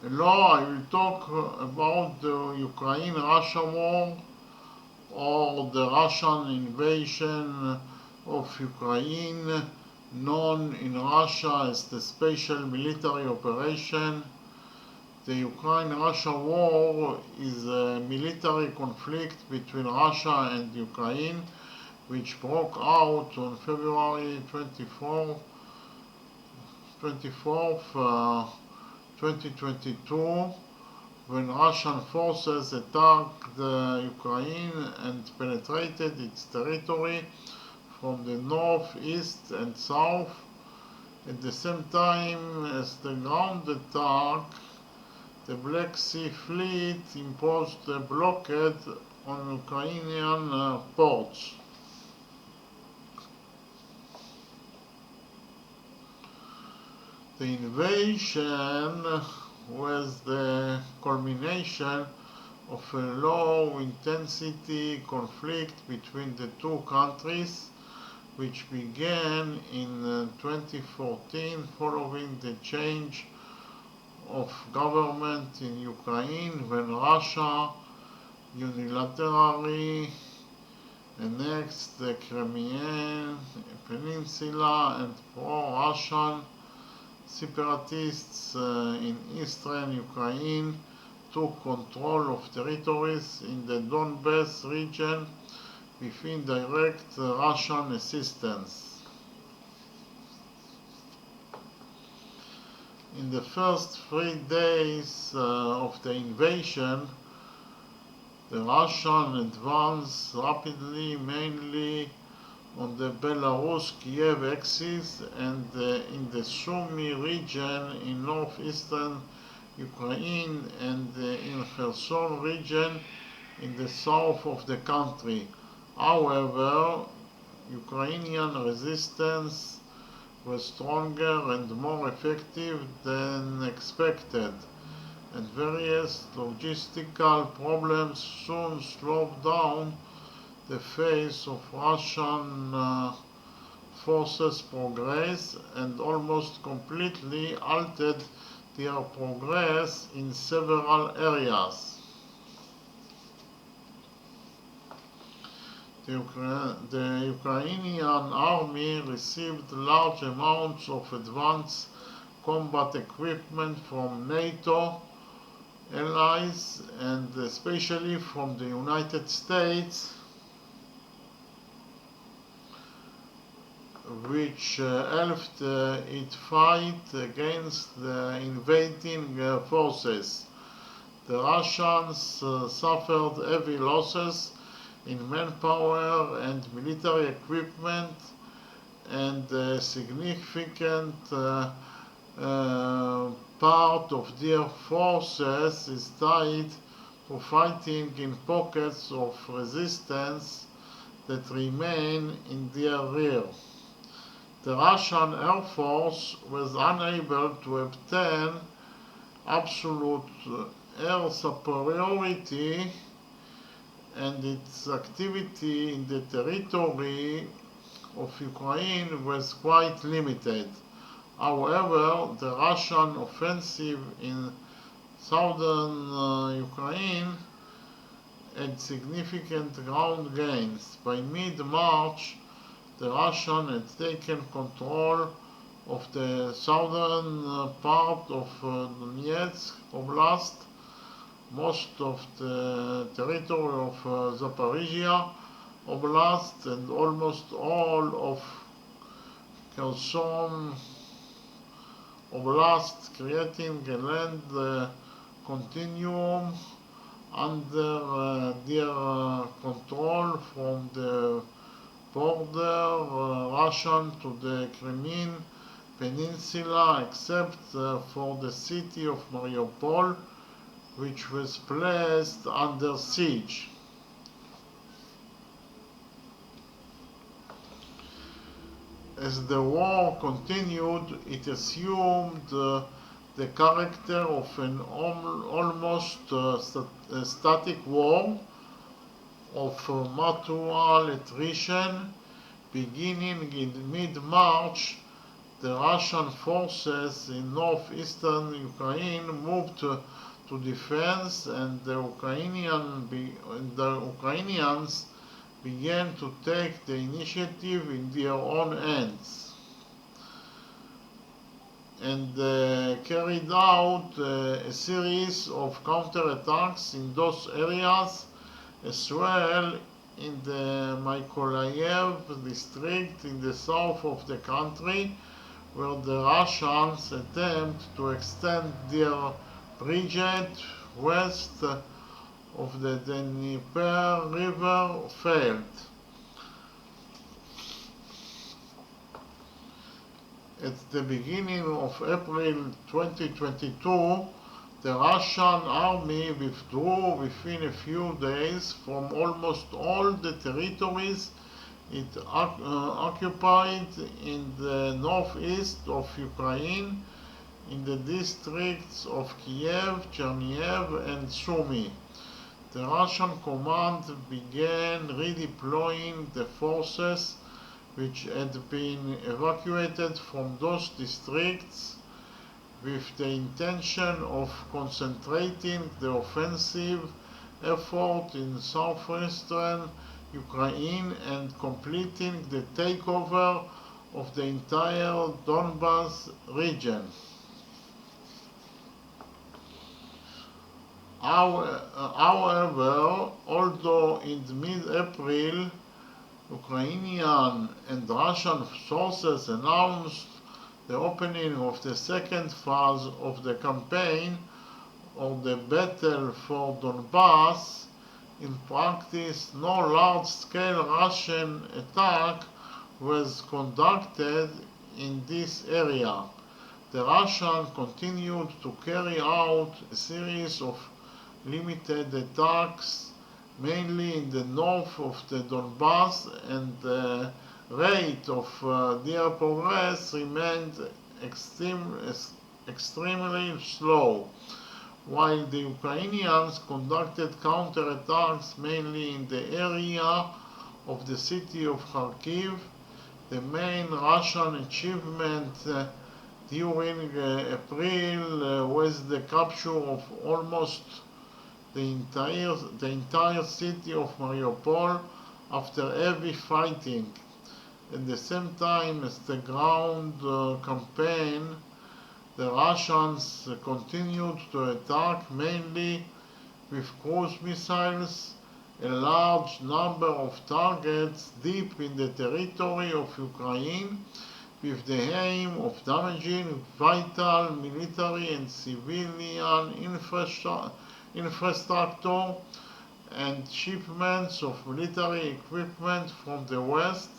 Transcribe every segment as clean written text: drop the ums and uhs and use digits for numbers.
Hello, I will talk about the Ukraine-Russia war or the Russian invasion of Ukraine, known in Russia as the Special Military Operation. The Ukraine-Russia war is a military conflict between Russia and Ukraine, which broke out on February 24th, 2022, when Russian forces attacked Ukraine and penetrated its territory from the north, east and south. At the same time as the ground attack, the Black Sea Fleet imposed a blockade on Ukrainian ports. The invasion was the culmination of a low-intensity conflict between the two countries, which began in 2014 following the change of government in Ukraine when Russia unilaterally annexed the Crimean Peninsula and pro-Russian separatists in eastern Ukraine took control of territories in the Donbas region with indirect Russian assistance. In the first 3 days of the invasion, the Russian advanced rapidly, mainly on the Belarus-Kiev axis and in the Sumy region in northeastern Ukraine and in Kherson region in the south of the country. However, Ukrainian resistance was stronger and more effective than expected, and various logistical problems soon slowed down the face of Russian forces' progress and almost completely altered their progress in several areas. The Ukrainian army received large amounts of advanced combat equipment from NATO allies and especially from the United States, which helped it fight against the invading forces. The Russians suffered heavy losses in manpower and military equipment, and a significant part of their forces is tied to fighting in pockets of resistance that remain in their rear. The Russian Air Force was unable to obtain absolute air superiority, and its activity in the territory of Ukraine was quite limited. However, the Russian offensive in southern Ukraine had significant ground gains. By mid-March, the Russians had taken control of the southern part of Donetsk Oblast, most of the territory of Zaporizhia Oblast, and almost all of Kherson Oblast, creating a land continuum under their control from the border Russian to the Crimean Peninsula, except for the city of Mariupol, which was placed under siege. As the war continued, it assumed the character of an almost static war of mutual attrition. Beginning in mid-March, the Russian forces in northeastern Ukraine moved to defense, and the Ukrainians began to take the initiative in their own hands and carried out a series of counterattacks in those areas, as well in the Mykolaiv district in the south of the country, where the Russians attempt to extend their bridgehead west of the Dnieper River failed. At the beginning of April 2022, the Russian army withdrew within a few days from almost all the territories it occupied in the northeast of Ukraine, in the districts of Kiev, Chernihiv, and Sumy. The Russian command began redeploying the forces which had been evacuated from those districts, with the intention of concentrating the offensive effort in southwestern Ukraine and completing the takeover of the entire Donbas region. However, although in mid-April Ukrainian and Russian sources announced the opening of the second phase of the campaign, or the battle for Donbass, in practice no large-scale Russian attack was conducted in this area. The Russians continued to carry out a series of limited attacks, mainly in the north of the Donbass, and the rate of their progress remained extremely slow. While the Ukrainians conducted counterattacks mainly in the area of the city of Kharkiv, the main Russian achievement during April was the capture of almost the entire city of Mariupol after heavy fighting. At the same time as the ground campaign, the Russians continued to attack mainly with cruise missiles a large number of targets deep in the territory of Ukraine, with the aim of damaging vital military and civilian infrastructure and shipments of military equipment from the west,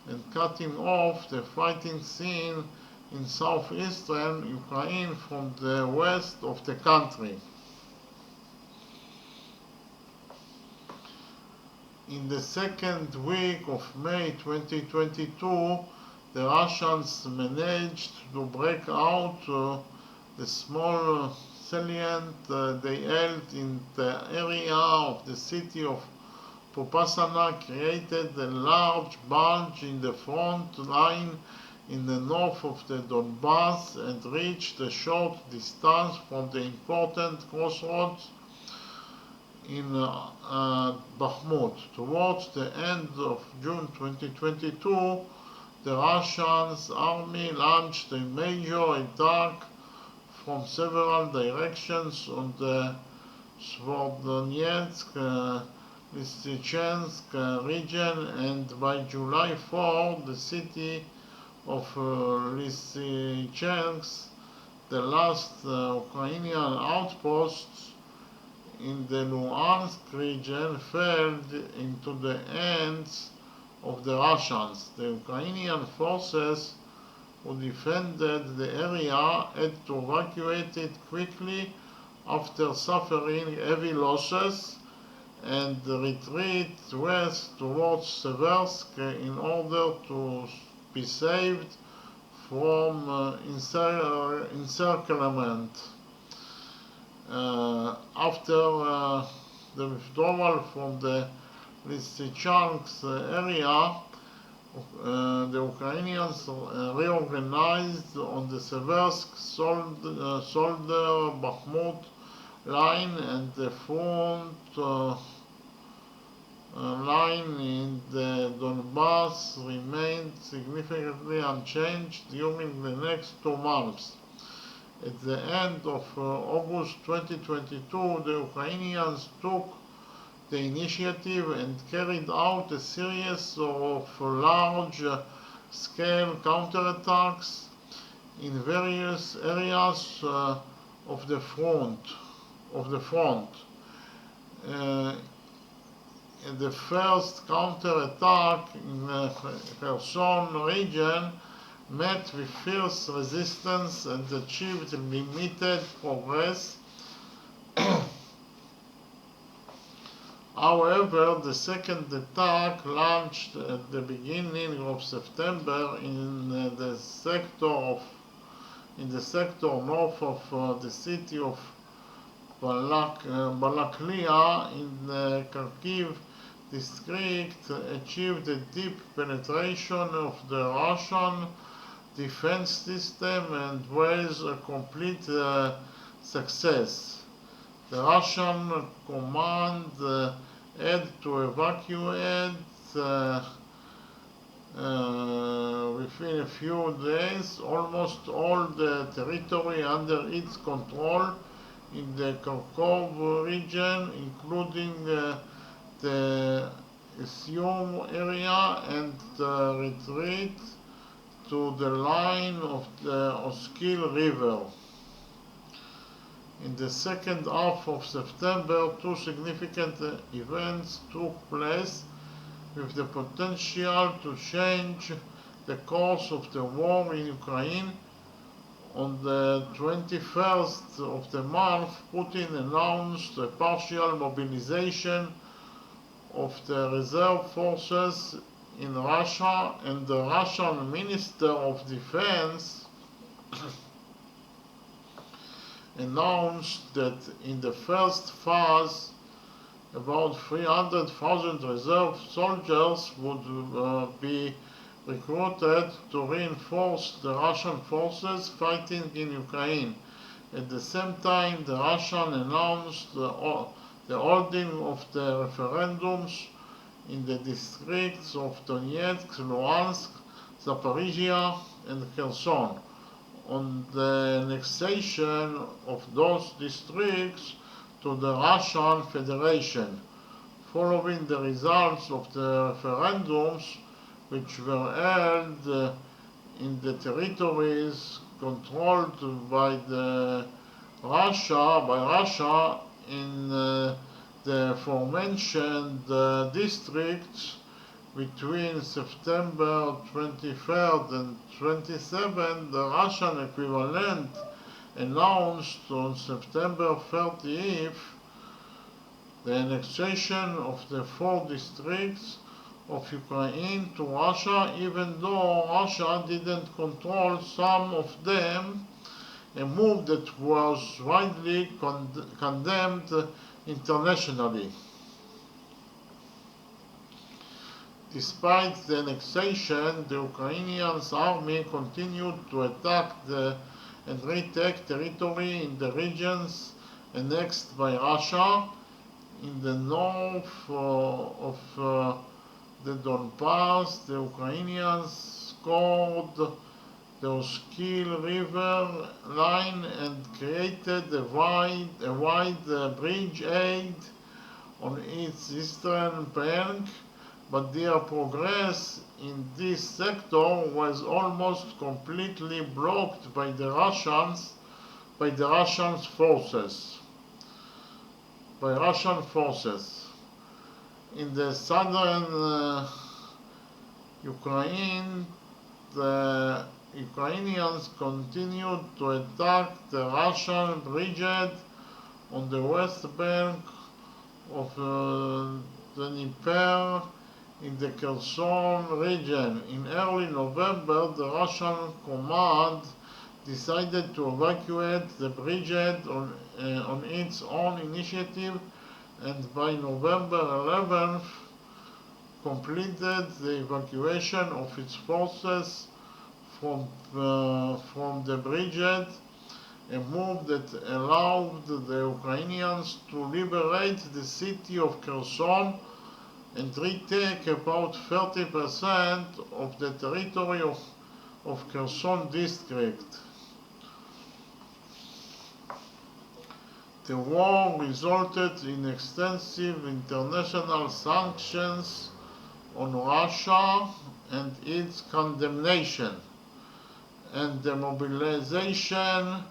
and cutting off the fighting scene in southeastern Ukraine from the west of the country. In the second week of May 2022, the Russians managed to break out the small salient they held in the area of the city of Popasna, created a large bulge in the front line in the north of the Donbass, and reached a short distance from the important crossroads in Bakhmut. Towards the end of June 2022, the Russian army launched a major attack from several directions on the Sverdlovsk, Lysychansk region, and by July 4, the city of Lysychansk, the last Ukrainian outpost in the Luhansk region, fell into the hands of the Russians. The Ukrainian forces who defended the area had to evacuate it quickly after suffering heavy losses, and retreat west towards Seversk in order to be saved from encirclement. After the withdrawal from the Lysychansk area, The Ukrainians reorganized on the Seversk, Solder, Bakhmut line, and the front line in the Donbass remained significantly unchanged during the next 2 months. At the end of August 2022, the Ukrainians took the initiative and carried out a series of large-scale counterattacks in various areas of the front. The first counterattack in the Kherson region met with fierce resistance and achieved limited progress. However, the second attack, launched at the beginning of September in the sector north of the city of Balaklia in the Kharkiv district, achieved a deep penetration of the Russian defense system and was a complete success. The Russian command had to evacuate within a few days almost all the territory under its control in the Kharkov region, including the Izium area, and retreat to the line of the Oskil River. In the second half of September, 2 significant events took place with the potential to change the course of the war in Ukraine. On the 21st of the month, Putin announced a partial mobilization of the reserve forces in Russia, and the Russian Minister of Defense announced that in the first phase, about 300,000 reserve soldiers would be recruited to reinforce the Russian forces fighting in Ukraine. At the same time, the Russian announced the holding of the referendums in the districts of Donetsk, Luhansk, Zaporizhia, and Kherson on the annexation of those districts to the Russian Federation. Following the results of the referendums, which were held in the territories controlled by Russia in the aforementioned districts between September 23rd and 27th, the Russian equivalent announced on September 30th the annexation of the 4 districts of Ukraine to Russia, even though Russia didn't control some of them, a move that was widely condemned internationally. Despite the annexation, the Ukrainian army continued to attack and retake territory in the regions annexed by Russia. In the north of the Donbass, the Ukrainians scored the Oskil River line and created a wide bridgehead on its eastern bank, but their progress in this sector was almost completely blocked by the Russian forces. In the southern Ukraine, the Ukrainians continued to attack the Russian brigade on the west bank of the Dnieper in the Kherson region. In early November, the Russian command decided to evacuate the brigade on its own initiative, and by November 11th, completed the evacuation of its forces from the bridgehead, a move that allowed the Ukrainians to liberate the city of Kherson and retake about 30% of the territory of Kherson district. The war resulted in extensive international sanctions on Russia and its condemnation, and the mobilization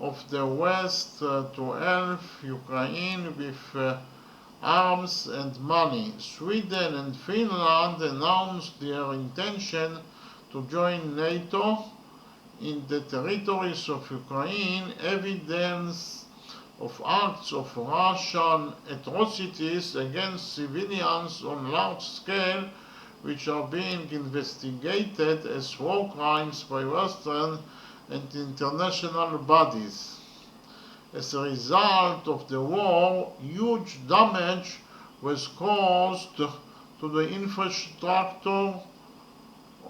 of the West to help Ukraine with arms and money. Sweden and Finland announced their intention to join NATO. In the territories of Ukraine, evidence of acts of Russian atrocities against civilians on large scale, which are being investigated as war crimes by Western and international bodies. As a result of the war, huge damage was caused to the infrastructure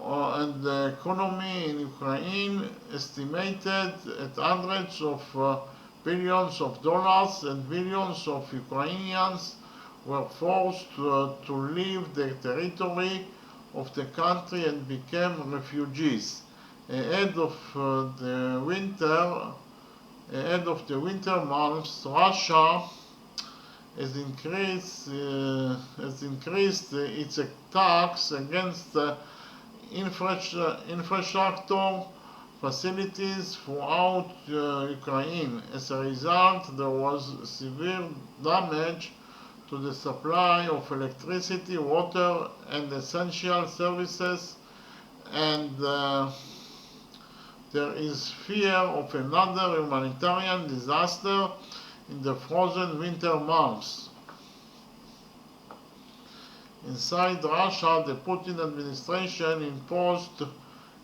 and the economy in Ukraine, estimated at hundreds of billions of dollars, and millions of Ukrainians were forced to leave the territory of the country and became refugees. Ahead of the winter months, Russia has increased its attacks against infrastructure facilities throughout Ukraine. As a result, there was severe damage to the supply of electricity, water, and essential services, and there is fear of another humanitarian disaster in the frozen winter months. Inside Russia, the Putin administration imposed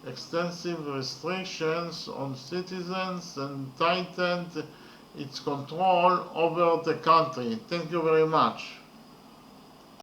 extensive restrictions on citizens and tightened its control over the country. Thank you very much.